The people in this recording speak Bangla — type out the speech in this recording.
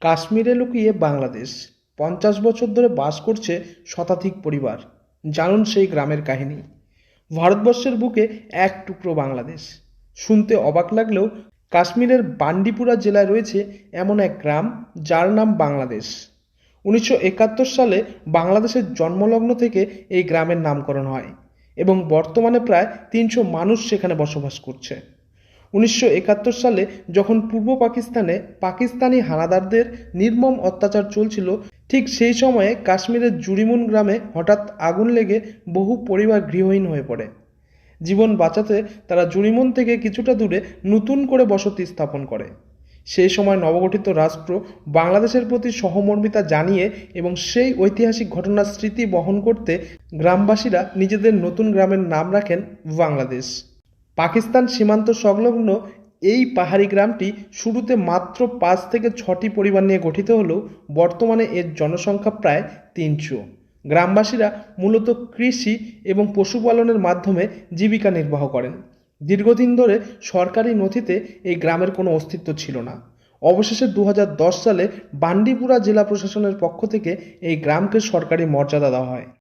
কাশ্মীরে লুকিয়ে বাংলাদেশ 50 বছর ধরে বাস করছে শতাধিক পরিবার। জানুন সেই গ্রামের কাহিনী। ভারতবর্ষের বুকে এক টুকরো বাংলাদেশ। শুনতে অবাক লাগলেও কাশ্মীরের বান্ডিপুরা জেলায় রয়েছে এমন এক গ্রাম যার নাম বাংলাদেশ। 1971 সালে বাংলাদেশের জন্মলগ্ন থেকে এই গ্রামের নামকরণ হয় এবং বর্তমানে প্রায় 300 মানুষ সেখানে বসবাস করছে। 1971 সালে যখন পূর্ব পাকিস্তানে পাকিস্তানি হানাদারদের নির্মম অত্যাচার চলছিল, ঠিক সেই সময়ে কাশ্মীরের জুরিমুন গ্রামে হঠাৎ আগুন লেগে বহু পরিবার গৃহহীন হয়ে পড়ে। জীবন বাঁচাতে তারা জুরিমুন থেকে কিছুটা দূরে নতুন করে বসতি স্থাপন করে। সেই সময় নবগঠিত রাষ্ট্র বাংলাদেশের প্রতি সহমর্মিতা জানিয়ে এবং সেই ঐতিহাসিক ঘটনার স্মৃতি বহন করতে গ্রামবাসীরা নিজেদের নতুন গ্রামের নাম রাখেন বাংলাদেশ। পাকিস্তান সীমান্ত সংলগ্ন এই পাহাড়ি গ্রামটি শুরুতে মাত্র 5 থেকে 6টি পরিবার নিয়ে গঠিত হলেও বর্তমানে এর জনসংখ্যা প্রায় 300। গ্রামবাসীরা মূলত কৃষি এবং পশুপালনের মাধ্যমে জীবিকা নির্বাহ করেন। দীর্ঘদিন ধরে সরকারি নথিতে এই গ্রামের কোনো অস্তিত্ব ছিল না। অবশেষে 2010 সালে বান্ডিপুরা জেলা প্রশাসনের পক্ষ থেকে এই গ্রামকে সরকারি মর্যাদা দেওয়া হয়।